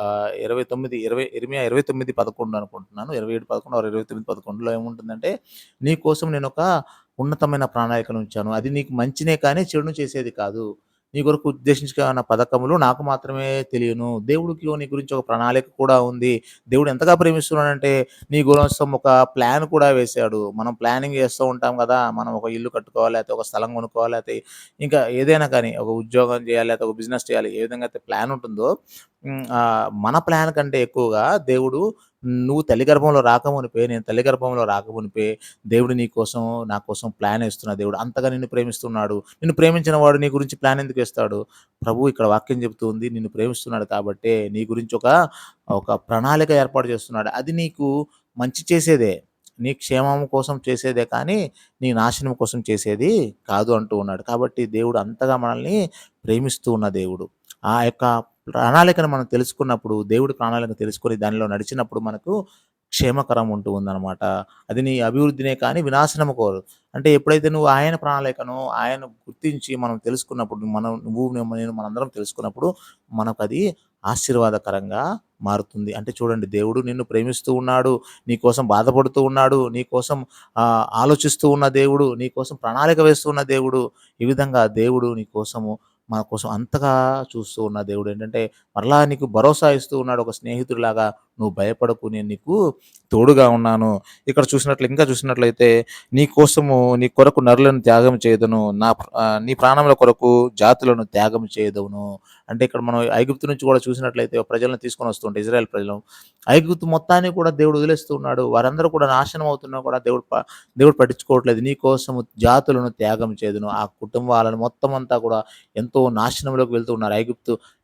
ఇర్మీయా 29:11 అనుకుంటున్నాను. 27:11 ఆర్ 29:11లో ఏముంటుందంటే, "నీ కోసం నేనొక ఉన్నతమైన ప్రణాళికను ఉంచాను. అది నీకు మంచినే కానీ చెడును చేసేది కాదు. నీ కొరకు ఉద్దేశించిన పథకములు నాకు మాత్రమే తెలియను." దేవుడికి నీ గురించి ఒక ప్రణాళిక కూడా ఉంది. దేవుడు ఎంతగా ప్రేమిస్తున్నాడంటే నీ కోసం ఒక ప్లాన్ కూడా వేశాడు. మనం ప్లానింగ్ చేస్తూ ఉంటాం గదా! మనం ఒక ఇల్లు కట్టుకోవాలి, లేకపోతే ఒక స్థలం కొనుక్కోవాలి, లేకపోతే ఇంకా ఏదైనా కానీ ఒక ఉద్యోగం చేయాలి, లేకపోతే ఒక బిజినెస్ చేయాలి. ఏ విధంగా అయితే ప్లాన్ ఉంటుందో మన ప్లాన్ కంటే ఎక్కువగా దేవుడు, నువ్వు తల్లి గర్భంలో రాకమునుపే, నేను తల్లి గర్భంలో రాకమునుపే దేవుడు నీ కోసం, నా కోసం ప్లాన్ ఏస్తున్న దేవుడు. అంతగా నిన్ను ప్రేమిస్తున్నాడు. నిన్ను ప్రేమించిన వాడు నీ గురించి ప్లాన్ ఎందుకు ఏస్తాడు? ప్రభువు ఇక్కడ వాక్యం చెప్తూ ఉంది. నిన్ను ప్రేమిస్తున్నాడు కాబట్టే నీ గురించి ఒక ప్రణాళిక ఏర్పాటు చేస్తున్నాడు. అది నీకు మంచి చేసేదే. నీ క్షేమం కోసం చేసేదే కానీ, నీ నాశనం కోసం చేసేది కాదు అంటూ ఉన్నాడు. కాబట్టి దేవుడు అంతగా మనల్ని ప్రేమిస్తూ ఉన్న దేవుడు. ఆ యొక్క ప్రణాళికను మనం తెలుసుకున్నప్పుడు, దేవుడి ప్రణాళిక తెలుసుకొని దానిలో నడిచినప్పుడు మనకు క్షేమకరం ఉంటూ ఉందనమాట. అది నీ అభివృద్ధినే కానీ వినాశనము కోరదు. అంటే ఎప్పుడైతే నువ్వు ఆయన ప్రణాళికను, ఆయన గుర్తించి మనం తెలుసుకున్నప్పుడు, నేను మనందరం తెలుసుకున్నప్పుడు మనకది ఆశీర్వాదకరంగా మారుతుంది. అంటే చూడండి, దేవుడు నిన్ను ప్రేమిస్తూ ఉన్నాడు. నీ కోసం బాధపడుతూ ఉన్నాడు. నీ కోసం ఆలోచిస్తూ ఉన్న దేవుడు. నీ కోసం ప్రణాళిక వేస్తూ ఉన్న దేవుడు. ఈ విధంగా దేవుడు నీ కోసము, మన కోసం అంతగా చూస్తూ ఉన్న దేవుడేంటంటే, మరలా నీకు భరోసా ఇస్తూ ఉన్నాడు ఒక స్నేహితుడిలాగా. "నువ్వు భయపడకు, నేను నీకు తోడుగా ఉన్నాను." ఇక్కడ ఇంకా చూసినట్లయితే, నీ కొరకు నరులను త్యాగం చేయుదును. నీ ప్రాణముల కొరకు జాతులను త్యాగం చేయుదును. అంటే ఇక్కడ మనం ఐగుప్తు నుంచి కూడా చూసినట్లయితే ప్రజలను తీసుకొని వస్తుంటే, ఇజ్రాయేల్ ప్రజలను ఐగుప్తు మొత్తాన్ని కూడా దేవుడు వదిలేస్తూ ఉన్నాడు. వారందరూ కూడా నాశనం అవుతున్నా కూడా దేవుడు పట్టించుకోవట్లేదు. "నీ కోసము జాతులను త్యాగం చేయుదును." ఆ కుటుంబాలను మొత్తం అంతా కూడా ఎంతో నాశనంలోకి వెళ్తూ ఉన్నారు.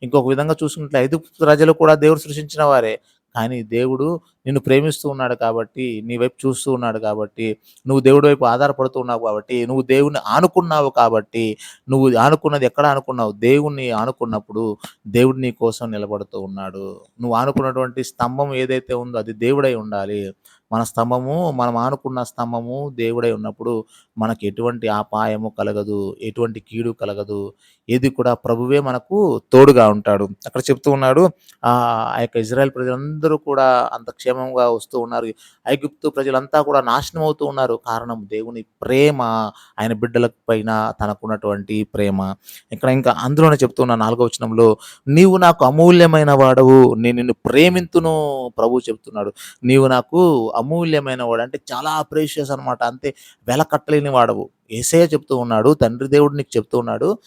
ఇంకొక విధంగా చూసుకున్నట్లయితే ఐగుప్తు ప్రజలు కూడా దేవుడు సృష్టించిన వారే. కానీ దేవుడు నిన్ను ప్రేమిస్తూ ఉన్నాడు కాబట్టి, నీ వైపు చూస్తూ ఉన్నాడు కాబట్టి, నువ్వు దేవుడి వైపు ఆధారపడుతూ ఉన్నావు కాబట్టి, నువ్వు దేవుడిని ఆనుకున్నావు కాబట్టి, నువ్వు ఆనుకున్నది ఎక్కడ ఆనుకున్నావు? దేవుణ్ణి ఆనుకున్నప్పుడు దేవుడు నీ కోసం నిలబడుతూ ఉన్నాడు. నువ్వు ఆనుకున్నటువంటి స్తంభం ఏదైతే ఉందో అది దేవుడై ఉండాలి. మన స్తంభము, మనం ఆనుకున్న స్తంభము దేవుడై ఉన్నప్పుడు మనకు ఎటువంటి అపాయము కలగదు, ఎటువంటి కీడు కలగదు. ఏది కూడా ప్రభువే మనకు తోడుగా ఉంటాడు. అక్కడ చెప్తూ ఉన్నాడు ఆ యొక్క ఇజ్రాయెల్ ప్రజలందరూ కూడా అంత క్షేమంగా వస్తూ ఉన్నారు. ఐగుప్తు ప్రజలంతా కూడా నాశనం అవుతూ ఉన్నారు. కారణం దేవుని ప్రేమ, ఆయన బిడ్డల పైన తనకున్నటువంటి ప్రేమ. ఇక్కడ ఇంకా అందులోనే చెప్తున్న 4వ వచనంలో, "నీవు నాకు అమూల్యమైన వాడవు, నేను నిన్ను ప్రేమింతును." ప్రభువు చెప్తున్నాడు. నీవు నాకు అమూల్యమైన వాడు అంటే చాలా ప్రేషియస్ అనమాట. అంతే వెల కట్టలేని వాడవు. యేసయ్య చెప్తూ ఉన్నాడు. తండ్రి దేవుడు నీకు చెప్తూ ఉన్నాడు.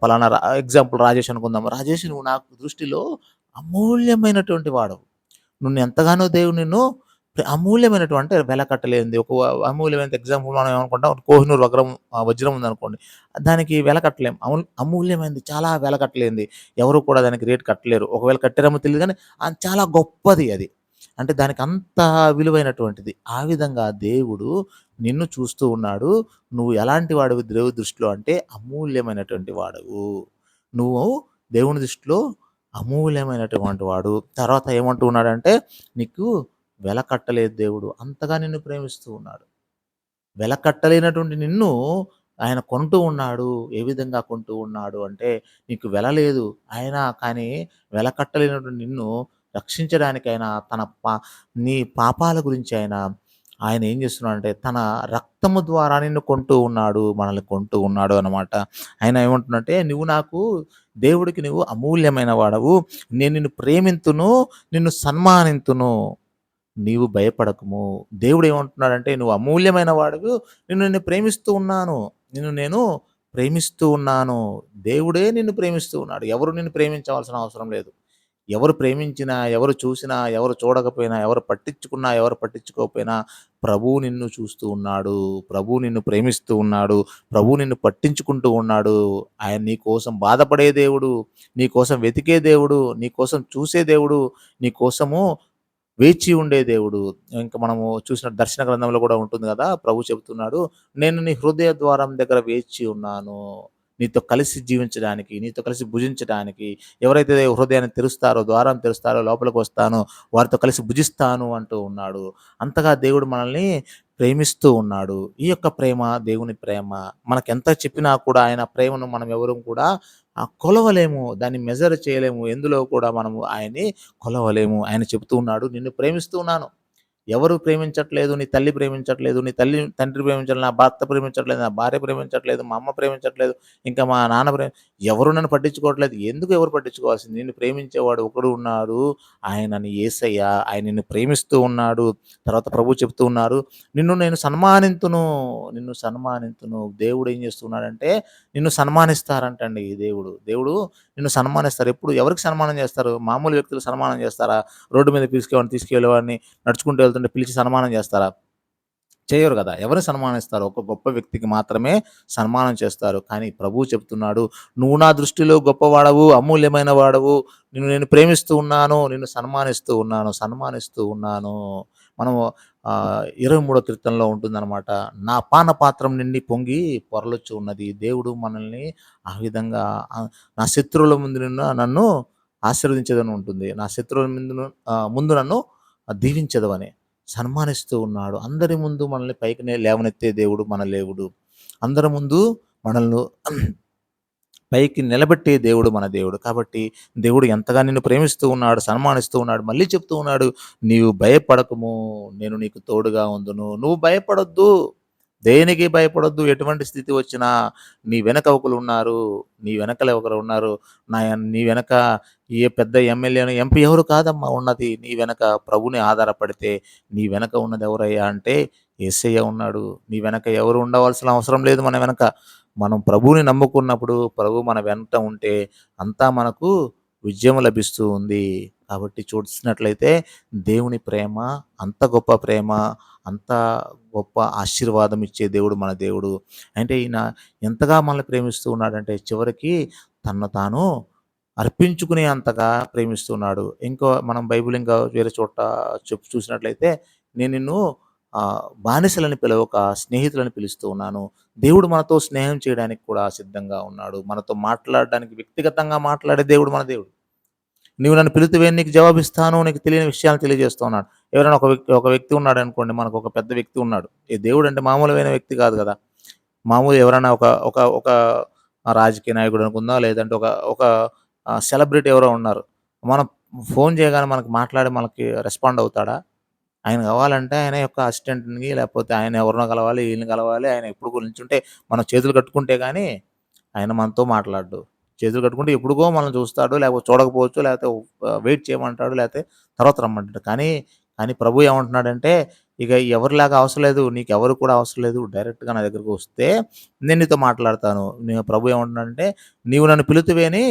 పలానా ఎగ్జాంపుల్ రాజేష్ అనుకుందాం. రాజేష్ నువ్వు నాకు దృష్టిలో అమూల్యమైనటువంటి వాడవు. నువ్వు ఎంతగానో దేవుడు నిన్ను అమూల్యమైనటువంటి వెల కట్టలేనిది. ఒక అమూల్యమైన ఎగ్జాంపుల్ మనం ఏమనుకుంటాం, కోహినూర్ వజ్రం ఉందనుకోండి. దానికి వెల కట్టలేం. అమూల్యమైనది, చాలా వెల కట్టలేనిది. ఎవరు కూడా దానికి రేట్ కట్టలేరు. ఒకవేళ కట్టారేమో తెలీదు గానీ చాలా గొప్పది అది. అంటే దానికి అంత విలువైనటువంటిది. ఆ విధంగా దేవుడు నిన్ను చూస్తూ ఉన్నాడు. నువ్వు ఎలాంటి వాడివి దేవుడి దృష్టిలో అంటే అమూల్యమైనటువంటి వాడవు. నువ్వు దేవుని దృష్టిలో అమూల్యమైనటువంటి వాడు. తర్వాత ఏమంటూ ఉన్నాడంటే, నీకు వెల కట్టలేదు దేవుడు. అంతగా నిన్ను ప్రేమిస్తూ ఉన్నాడు. వెల కట్టలేనటువంటి నిన్ను ఆయన కొంటూ ఉన్నాడు. ఏ విధంగా కొంటూ ఉన్నాడు అంటే, నీకు వెల లేదు. అయినా కానీ వెల కట్టలేనటువంటి నిన్ను రక్షించడానికైనా నీ పాపాల గురించి ఆయన ఏం చేస్తున్నాడంటే, తన రక్తము ద్వారా నిన్ను కొంటూ ఉన్నాడు. మనల్ని కొంటూ ఉన్నాడు అనమాట. ఆయన ఏమంటున్నాడంటే, దేవుడికి నువ్వు అమూల్యమైన వాడవు. నేను నిన్ను ప్రేమింతును, నిన్ను సన్మానింతును. నీవు భయపడకుము. దేవుడేమంటున్నాడంటే, "నువ్వు అమూల్యమైన వాడవు. నిన్ను ప్రేమిస్తూ ఉన్నాను. నేను ప్రేమిస్తూ ఉన్నాను." దేవుడే నిన్ను ప్రేమిస్తూ ఉన్నాడు. ఎవరు నిన్ను ప్రేమించవలసిన అవసరం లేదు. ఎవరు ప్రేమించినా, ఎవరు చూసినా, ఎవరు చూడకపోయినా, ఎవరు పట్టించుకున్నా, ఎవరు పట్టించుకోకపోయినా ప్రభువు నిన్ను చూస్తూ ఉన్నాడు. ప్రభువు నిన్ను ప్రేమిస్తూ ఉన్నాడు. ప్రభువు నిన్ను పట్టించుకుంటూ ఉన్నాడు. ఆయన నీ కోసం బాధపడే దేవుడు, నీ కోసం వెతికే దేవుడు, నీ కోసం చూసే దేవుడు, నీ కోసము వేచి ఉండే దేవుడు. ఇంకా మనము చూసిన దర్శన గ్రంథంలో కూడా ఉంటుంది గదా! ప్రభు చెప్తున్నాడు, "నేను నీ హృదయ ద్వారం దగ్గర వేచి ఉన్నాను. నీతో కలిసి జీవించడానికి, నీతో కలిసి భుజించడానికి, ఎవరైతే హృదయాన్ని తెరుస్తారో, ద్వారం తెరుస్తారో లోపలికొస్తాను, వారితో కలిసి భుజిస్తాను" అంటూ ఉన్నాడు. అంతగా దేవుడు మనల్ని ప్రేమిస్తూ ఉన్నాడు. ఈ యొక్క ప్రేమ దేవుని ప్రేమ. మనకెంత చెప్పినా కూడా ఆయన ప్రేమను మనం ఎవరం కూడా కొలవలేము. దాన్ని మెజర్ చేయలేము. ఎందులో కూడా మనము ఆయన్ని కొలవలేము. ఆయన చెప్తూ ఉన్నాడు, "నిన్ను ప్రేమిస్తూ ఉన్నాను." ఎవరు ప్రేమించట్లేదు, నీ తల్లి ప్రేమించట్లేదు, నీ తండ్రి ప్రేమించట్లేదు, నా భర్త ప్రేమించట్లేదు, నా భార్య ప్రేమించట్లేదు, మా అమ్మ ప్రేమించట్లేదు, ఇంకా మా నాన్న ఎవరు నన్ను పట్టించుకోవట్లేదు. ఎందుకు ఎవరు పట్టించుకోవాల్సింది? నిన్ను ప్రేమించేవాడు ఒకడు ఉన్నాడు. ఆయన నీ యేసయ్య. ఆయన నిన్ను ప్రేమిస్తూ ఉన్నాడు. తర్వాత ప్రభువు చెప్తూ ఉన్నారు, "నిన్ను నేను సన్మానింతును, నిన్ను సన్మానింతును." దేవుడు ఏం చేస్తున్నాడంటే, నిన్ను సన్మానిస్తారంటండి దేవుడు. దేవుడు నిన్ను సన్మానిస్తారు. ఎప్పుడు? ఎవరికి సన్మానం చేస్తారు? మామూలు వ్యక్తులు సన్మానం చేస్తారా? రోడ్డు మీద తీసుకెళ్ళేవాడిని నడుచుకుంటూ వెళ్తుంటే పిలిచి సన్మానం చేస్తారా? చేయరు గదా! ఎవరిని సన్మానిస్తారు? ఒక గొప్ప వ్యక్తికి మాత్రమే సన్మానం చేస్తారు. కానీ ప్రభువు చెప్తున్నాడు, "నువ్వు నా దృష్టిలో గొప్పవాడవు, అమూల్యమైన వాడవు. నేను ప్రేమిస్తూ ఉన్నాను. నిన్ను సన్మానిస్తూ ఉన్నాను, సన్మానిస్తూ ఉన్నాను." మనము 23వ కీర్తనలో ఉంటుందనమాట. "నా పానపాత్రం నిండి పొంగి పొరలుచు ఉన్నది." దేవుడు మనల్ని ఆ విధంగా నా శత్రువుల ముందు నన్ను ఆశీర్వదించేదని ఉంటుంది. నా శత్రువుల ముందు నన్ను దీవించెదవని. సన్మానిస్తూ ఉన్నాడు. అందరి ముందు మనల్ని పైకి లేవనెత్తే దేవుడు మన దేవుడు. అందరి ముందు మనల్ని పైకి నిలబెట్టే దేవుడు మన దేవుడు. కాబట్టి దేవుడు ఎంతగా నిన్ను ప్రేమిస్తూ ఉన్నాడు, సన్మానిస్తూ ఉన్నాడు. మళ్ళీ చెప్తూ ఉన్నాడు, "నీవు భయపడకుము, నేను నీకు తోడుగా ఉందును." నువ్వు భయపడొద్దు. దేనికి భయపడొద్దు. ఎటువంటి స్థితి వచ్చినా నీ వెనక ఒకలున్నారు. నీ వెనకాల ఒకరున్నారు. నీ వెనక ఏ పెద్ద ఎమ్మెల్యేనో, ఎంపీ ఎవరు కాదమ్మా ఉన్నది. నీ వెనక ప్రభువుని ఆధారపడితే నీ వెనక ఉన్నది ఎవరయ్యా అంటే యేసయ్య ఉన్నాడు. నీ వెనక ఎవరు ఉండవలసిన అవసరం లేదు మన వెనక. మనం ప్రభువుని నమ్ముకున్నప్పుడు, ప్రభువు మన వెంట ఉంటే అంతా మనకు విజయం లభిస్తూ ఉంది. కాబట్టి చూసినట్లయితే దేవుని ప్రేమ అంత గొప్ప ప్రేమ, అంత గొప్ప ఆశీర్వాదం ఇచ్చే దేవుడు మన దేవుడు. అంటే ఈయన ఎంతగా మనల్ని ప్రేమిస్తూ ఉన్నాడంటే చివరికి తనను తాను అర్పించుకునే అంతగా ప్రేమిస్తున్నాడు. మనం బైబిల్ ఇంకా వేరే చోట చూసినట్లయితే, "నేను నిన్ను బానిసలని పిలవక స్నేహితులని పిలుస్తూ ఉన్నాను." దేవుడు మనతో స్నేహం చేయడానికి కూడా సిద్ధంగా ఉన్నాడు. మనతో మాట్లాడడానికి, వ్యక్తిగతంగా మాట్లాడే దేవుడు మన దేవుడు. నీవు నన్ను పిలిచితివే నీకు జవాబిస్తాను. నీకు తెలియని విషయాలను తెలియజేస్తూ ఉన్నాడు. ఎవరైనా ఒక వ్యక్తి ఉన్నాడనుకోండి. మనకు ఒక పెద్ద వ్యక్తి ఉన్నాడు. ఈ దేవుడంటే మామూలుమైన వ్యక్తి కాదు గదా! మామూలుగా ఎవరైనా ఒక ఒక ఒక రాజకీయ నాయకుడు అనుకుందాం. లేదంటే ఒక ఒక సెలబ్రిటీ ఎవరో ఉన్నారు. మనం ఫోన్ చేయగానే మనకు మాట్లాడి మనకి రెస్పాండ్ అవుతాడా? ఆయన కావాలంటే ఆయన యొక్క అసిస్టెంట్‌ని లేకపోతే ఆయన ఎవరినో కలవాలి, ఈళ్ళని కలవాలి. ఆయన ఎప్పుడు నిల్చుంటే మనం చేతులు కట్టుకుంటే గాని ఆయన మనతో మాట్లాడడు. చేతులు కట్టుకుంటే ఎప్పుడుకో మనల్ని చూస్తాడు. లేకపోతే చూడకపోవచ్చు. లేకపోతే వెయిట్ చేయమంటాడు. లేకపోతే తర్వాత రమ్మంటాడు. కానీ ప్రభు ఏమంటున్నాడంటే, ఇక ఎవరిలాగా అవసరం లేదు. నీకెవరు కూడా అవసరం లేదు. డైరెక్ట్‌గా నా దగ్గరికి వస్తే నేను నీతో మాట్లాడతాను. ప్రభు ఏమంటున్నాడంటే, నీవు నన్ను పిలిచితివని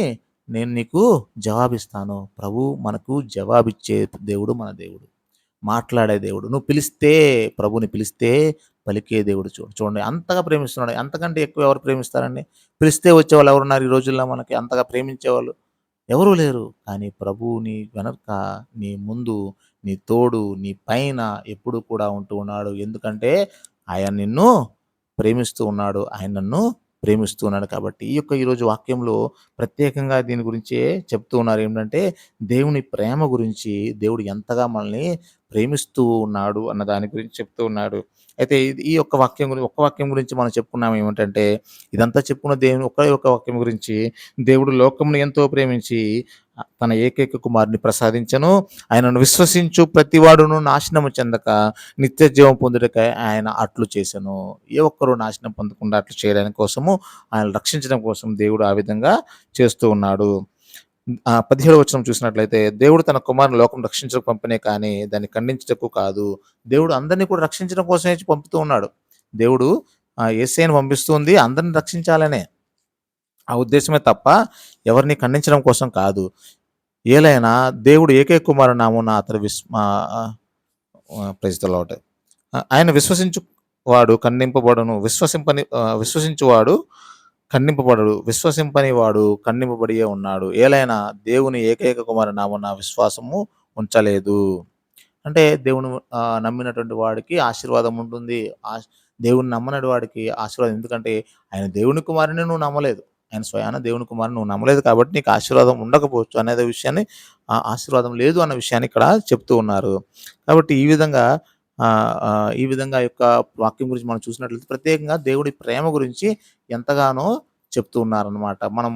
నేను నీకు జవాబిస్తాను. ప్రభు మనకు జవాబిచ్చే దేవుడు మన దేవుడు. మాట్లాడే దేవుడు. నువ్వు పిలిస్తే ప్రభువుని పిలిస్తే పలికే దేవుడు చూడండి అంతగా ప్రేమిస్తున్నాడు. అంతకంటే ఎక్కువ ఎవరు ప్రేమిస్తారండి? పిలిస్తే వచ్చేవాళ్ళు ఎవరున్నారు ఈ రోజుల్లో మనకి అంతగా ప్రేమించేవాళ్ళు? ఎవరు లేరు. కానీ ప్రభువు నీ వెనక, నీ ముందు, నీ తోడు, నీ పైన ఎప్పుడు కూడా ఉంటూ ఉన్నాడు. ఎందుకంటే ఆయన నిన్ను ప్రేమిస్తూ ఉన్నాడు. ఆయన నన్ను ప్రేమిస్తూ ఉన్నాడు కాబట్టి ఈరోజు వాక్యంలో ప్రత్యేకంగా దీని గురించే చెప్తూ ఉన్నారు. ఏంటంటే దేవుని ప్రేమ గురించి, దేవుడు ఎంతగా మనల్ని ప్రేమిస్తూ ఉన్నాడు అన్న దాని గురించి చెప్తూ ఉన్నాడు. అయితే ఈ ఒక్క వాక్యం గురించి మనం చెప్పుకున్నాం ఏమిటంటే, ఇదంతా చెప్పుకున్న దేవుని ఒకే ఒక్క వాక్యం గురించి, దేవుడు లోకమును ఎంతో ప్రేమించి తన ఏకైక కుమారుని ప్రసాదించెను. ఆయనను విశ్వసించు ప్రతివాడును నాశనము చెందక నిత్య జీవం పొందుటకై ఆయన అట్లు చేసెను. ఏ ఒక్కరు నాశనం పొందకుండా అట్లు చేయడానికి కోసము, ఆయనను రక్షించడం కోసం దేవుడు ఆ విధంగా చేస్తూ ఉన్నాడు. 17వ వచనం చూసినట్లయితే, దేవుడు తన కుమారుని లోకం రక్షించకు పంపినే కానీ దాన్ని ఖండించుటకు కాదు. దేవుడు అందరిని కూడా రక్షించడం కోసమే పంపుతూ ఉన్నాడు. దేవుడు యేసయ్యను పంపిస్తుంది అందరిని రక్షించాలనే. ఆ ఉద్దేశమే తప్ప ఎవరిని ఖండించడం కోసం కాదు. ఏలైనా దేవుడు ఏకైక కుమారుని నామమున అతడు ప్రైజ్ ద లార్డ్. ఆయన విశ్వసించువాడు ఖండింపబడును. విశ్వసించువాడు ఖండింపబడడు. విశ్వసింపని వాడు ఖండింపబడియే ఉన్నాడు. ఏలైనా దేవుని ఏకైక కుమారుని నామమున విశ్వాసము ఉంచలేదు. అంటే దేవుని నమ్మినటువంటి వాడికి ఆశీర్వాదం ఉంటుంది. దేవుని నమ్మనటి వాడికి ఆశీర్వాదం. ఎందుకంటే ఆయన దేవుని కుమారుని నువ్వు నమ్మలేదు. ఆయన స్వయాన దేవుని కుమారుని నువ్వు నమ్మలేదు కాబట్టి నీకు ఆశీర్వాదం ఉండకపోవచ్చు అనేది విషయాన్ని, ఆశీర్వాదం లేదు అన్న విషయాన్ని ఇక్కడ చెప్తూ ఉన్నారు. కాబట్టి ఈ విధంగా యొక్క వాక్యం గురించి మనం చూసినట్లయితే ప్రత్యేకంగా దేవుడి ప్రేమ గురించి ఎంతగానో చెప్తూ ఉన్నారనమాట. మనం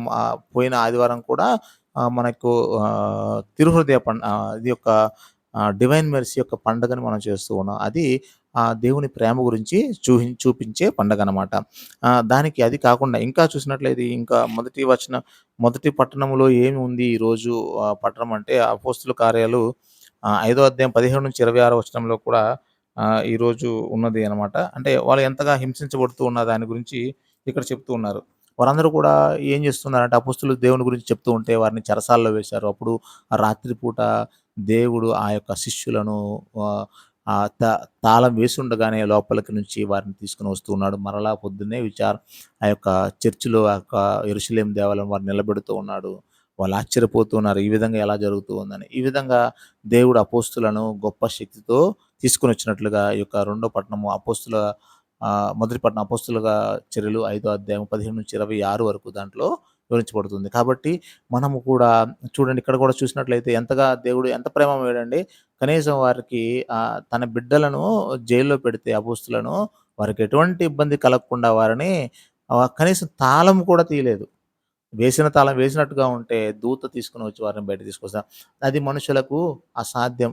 పోయిన ఆదివారం కూడా మనకు తిరుహృదయ ఇది యొక్క డివైన్ మెర్సీ యొక్క పండుగని మనం చేస్తూ ఉన్నాం. అది దేవుని ప్రేమ గురించి చూపించే పండగనమాట. దానికి అది కాకుండా ఇంకా చూసినట్లయితే ఇంకా మొదటి పట్టణంలో ఏమి ఉంది ఈరోజు పట్టణం అంటే అపోస్తుల కార్యాలు 5వ అధ్యాయం 17-26 వచనంలో కూడా ఈరోజు ఉన్నది అనమాట. అంటే వాళ్ళు ఎంతగా హింసించబడుతూ ఉన్న దాని గురించి ఇక్కడ చెప్తూ ఉన్నారు. వారందరూ కూడా ఏం చేస్తున్నారంటే అపోస్తులు దేవుని గురించి చెప్తూ ఉంటే వారిని చెరసాలలో వేశారు. అప్పుడు ఆ రాత్రిపూట దేవుడు ఆ యొక్క శిష్యులను తాళం వేసుండగానే లోపలికి నుంచి వారిని తీసుకొని వస్తూ ఉన్నాడు. మరలా పొద్దున్నే ఆ యొక్క చర్చిలో ఆ యొక్క యెరూషలేము దేవాలయం వారిని నిలబెడుతూ ఉన్నాడు. వాళ్ళు ఆశ్చర్యపోతున్నారు. ఈ విధంగా ఎలా జరుగుతూ ఉందని. ఈ విధంగా దేవుడు అపోస్తులను గొప్ప శక్తితో తీసుకొని వచ్చినట్లుగా ఈ యొక్క రెండో పట్టణము మొదటి పట్టణం అపోస్తులుగా చర్యలు 5వ అధ్యాయం 15-26 వరకు దాంట్లో వివరించబడుతుంది. కాబట్టి మనము కూడా చూడండి ఇక్కడ కూడా చూసినట్లయితే ఎంతగా దేవుడు ఎంత ప్రేమమయుడండి. కనీసం వారికి తన బిడ్డలను జైల్లో పెడితే అపోస్తులను వారికి ఎటువంటి ఇబ్బంది కలగకుండా వారిని కనీసం తాళం కూడా తీయలేదు. వేసిన తాళం వేసినట్టుగా ఉంటే దూత తీసుకొని వచ్చి వారిని బయటకి తీసుకొస్తారు. అది మనుషులకు అసాధ్యం.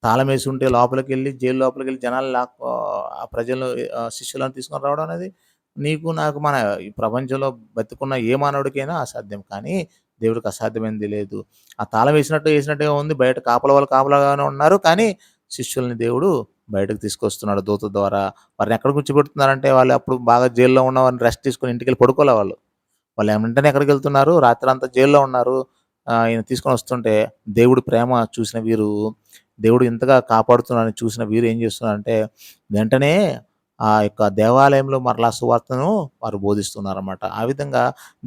తాళం వేసి ఉంటే లోపలికెళ్ళి జైలు లోపలికెళ్ళి జనాలు ఆ ప్రజలను శిష్యులను తీసుకొని రావడం అనేది నీకు నాకు మన ఈ ప్రపంచంలో బతికున్న ఏ మానవుడికైనా అసాధ్యం. కానీ దేవుడికి అసాధ్యమైనది లేదు. ఆ తాళం వేసినట్టుగా ఉంది. బయట వాళ్ళు కాపలాగానే ఉన్నారు. కానీ శిష్యుల్ని దేవుడు బయటకు తీసుకొస్తున్నాడు దూత ద్వారా. వారిని ఎక్కడ కూర్చోబెడుతున్నారంటే వాళ్ళు అప్పుడు బాగా జైల్లో ఉన్న వారిని రెస్ట్ తీసుకొని ఇంటికెళ్ళి పడుకోలే వాళ్ళు. వాళ్ళు వెంటనే ఎక్కడికెళ్తున్నారు? రాత్రంతా జైల్లో ఉన్నారు. ఈయన తీసుకొని వస్తుంటే దేవుడి ప్రేమ చూసిన వీరు, దేవుడు ఇంతగా కాపాడుతున్నాడని చూసిన వీరు ఏం చేస్తున్నారంటే, వెంటనే ఆ యొక్క దేవాలయంలో మరలా సువార్తను వారు బోధిస్తున్నారన్నమాట. ఆ విధంగా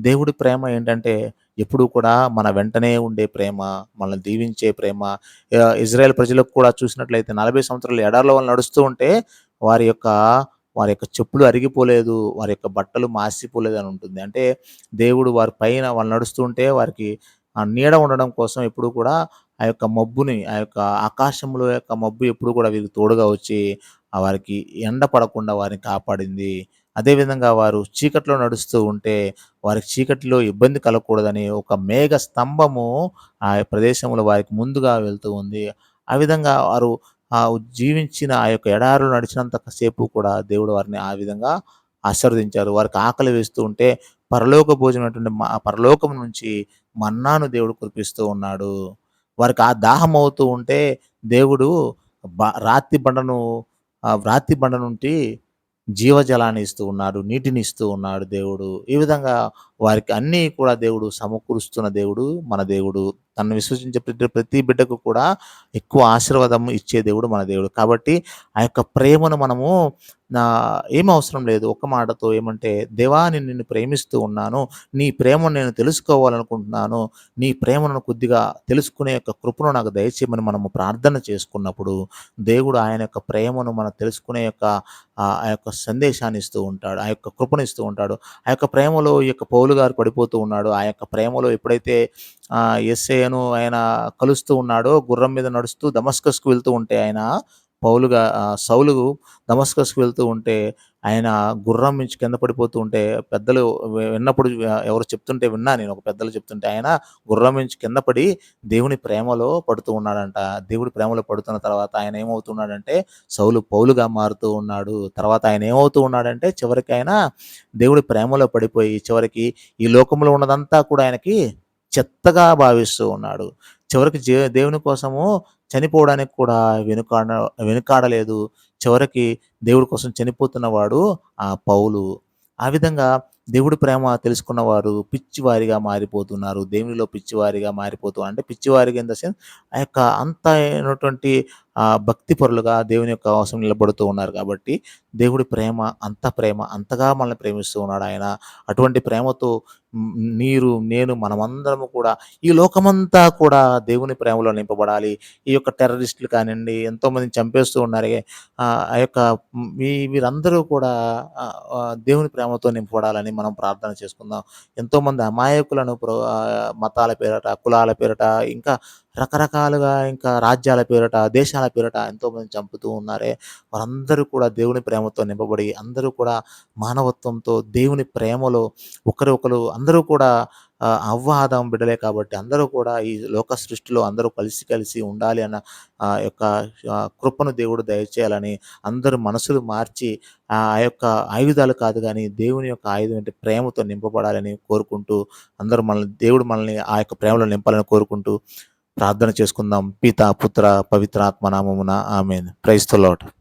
దేవుడి ప్రేమ ఏంటంటే, ఎప్పుడూ కూడా మన వెంటనే ఉండే ప్రేమ, మనల్ని దీవించే ప్రేమ. ఇజ్రాయేల్ ప్రజలకు కూడా చూసినట్లయితే 40 సంవత్సరాలు ఎడారిలో వాళ్ళు నడుస్తూ ఉంటే వారి యొక్క వారి యొక్క చెప్పులు అరిగిపోలేదు. వారి యొక్క బట్టలు మాసిపోలేదని ఉంటుంది. అంటే దేవుడు వారి పైన వాళ్ళు నడుస్తూ ఉంటే వారికి నీడ ఉండడం కోసం ఎప్పుడు కూడా ఆ యొక్క మబ్బుని, ఆ యొక్క ఆకాశంలో యొక్క మబ్బు ఎప్పుడు కూడా వీరికి తోడుగా వచ్చి వారికి ఎండ పడకుండా వారిని కాపాడింది. అదేవిధంగా వారు చీకట్లో నడుస్తూ ఉంటే వారికి చీకటిలో ఇబ్బంది కలగకూడదని ఒక మేఘ స్తంభము ఆ ప్రదేశంలో వారికి ముందుగా వెళ్తూ ఉంది. ఆ విధంగా వారు జీవించిన ఆ యొక్క ఎడారిలో నడిచినంత సేపు కూడా దేవుడు వారిని ఆ విధంగా ఆశీర్వదించారు. వారికి ఆకలి వేస్తూ ఉంటే పరలోక భోజనమైనటువంటి పరలోకం నుంచి మన్నాను దేవుడు కురిపిస్తూ ఉన్నాడు. వారికి ఆ దాహం అవుతూ ఉంటే దేవుడు రాతి బండను రాతి బండ నుండి జీవజలాన్ని ఇస్తూ ఉన్నాడు. నీటిని ఇస్తూ ఉన్నాడు దేవుడు. ఈ విధంగా వారికి అన్నీ కూడా దేవుడు సమకూరుస్తున్న దేవుడు మన దేవుడు. తనను విశ్వసించే ప్రతి బిడ్డకు కూడా ఎక్కువ ఆశీర్వాదం ఇచ్చే దేవుడు మన దేవుడు. కాబట్టి ఆ యొక్క ప్రేమను మనము ఏం అవసరం లేదు. ఒక్క మాటతో ఏమంటే, "దేవా నేను నిన్ను ప్రేమిస్తూ ఉన్నాను. నీ ప్రేమను నేను తెలుసుకోవాలనుకుంటున్నాను. నీ ప్రేమను కొద్దిగా తెలుసుకునే యొక్క కృపను నాకు దయచేయమని" మనము ప్రార్థన చేసుకున్నప్పుడు, దేవుడు ఆయన యొక్క ప్రేమను మనం తెలుసుకునే యొక్క ఆ యొక్క సందేశాన్ని ఇస్తూ ఉంటాడు. ఆ యొక్క కృపను ఇస్తూ ఉంటాడు. ఆ యొక్క ప్రేమలో ఈ యొక్క పౌలు గారు పడిపోతూ ఉన్నాడు. ఆ యొక్క ప్రేమలో ఎప్పుడైతే యేసయ్యను ఆయన కలుస్తూ ఉన్నాడో, గుర్రం మీద నడుస్తూ దమస్కస్‌కు వెళ్తూ ఉంటే ఆయన సౌలు దమస్కస్‌కు వెళ్తూ ఉంటే, ఆయన గుర్రం నుంచి కింద పడిపోతూ ఉంటే పెద్దలు విన్నప్పుడు ఎవరో చెప్తుంటే విన్నా నేను. ఒక పెద్దలు చెప్తుంటే ఆయన గుర్రం నుంచి కింద పడి దేవుని ప్రేమలో పడుతూ ఉన్నాడంట. దేవుడి ప్రేమలో పడుతున్న తర్వాత ఆయన ఏమవుతున్నాడంటే సౌలు పౌలుగా మారుతూ ఉన్నాడు. తర్వాత ఆయన ఏమవుతూ ఉన్నాడంటే చివరికి ఆయన దేవుడి ప్రేమలో పడిపోయి చివరికి ఈ లోకంలో ఉన్నదంతా కూడా ఆయనకి చెత్తగా భావిస్తూ ఉన్నాడు. చివరికి దేవుని కోసము చనిపోవడానికి కూడా వెనుకాడలేదు. చివరికి దేవుడి కోసం చనిపోతున్నవాడు పౌలు. ఆ విధంగా దేవుడి ప్రేమ తెలుసుకున్నవారు పిచ్చివారిగా మారిపోతున్నారు. దేవునిలో పిచ్చివారిగా అంటే పిచ్చివారిగా ఇన్ ద సెన్స్ ఆ యొక్క అంత అయినటువంటి భక్తిపరులుగా దేవుని యొక్క కోసం నిలబడుతూ ఉన్నారు కాబట్టి, దేవుడి ప్రేమ అంత ప్రేమ అంతగా మనల్ని ప్రేమిస్తూ ఉన్నాడు ఆయన. అటువంటి ప్రేమతో నేను మనమందరము కూడా ఈ లోకమంతా కూడా దేవుని ప్రేమలో నింపబడాలి. ఈ యొక్క టెర్రరిస్టులు కానియండి, ఎంతోమందిని చంపేస్తూ ఉన్నారే. ఆ యొక్క వీరందరూ కూడా దేవుని ప్రేమతో నింపబడాలని మనం ప్రార్థన చేసుకుందాం. ఎంతోమంది అమాయకులను మతాల పేరట, కులాల పేరట, ఇంకా రకరకాలుగా ఇంకా రాజ్యాల పేరట, దేశాల పేరట ఎంతోమందిని చంపుతూ ఉన్నారే. వారందరూ కూడా దేవుని ప్రేమతో నింపబడి, అందరూ కూడా మానవత్వంతో దేవుని ప్రేమలో ఒకరు అందరూ కూడా అవ్వ, ఆదాము బిడ్డలే కాబట్టి అందరూ కూడా ఈ లోక సృష్టిలో అందరూ కలిసి ఉండాలి అన్న యొక్క కృపను దేవుడు దయచేయాలని అందరూ మనసులు మార్చి ఆ యొక్క ఆయుధాలు కాదు గానీ దేవుని యొక్క ఆయుధం అంటే ప్రేమతో నింపబడాలని కోరుకుంటూ దేవుడు మనల్ని ఆ యొక్క ప్రేమలో నింపాలని కోరుకుంటూ ప్రార్థన చేసుకుందాం. పిత, పుత్ర, పవిత్రాత్మ నామమున ఆమేన్. Praise the lord.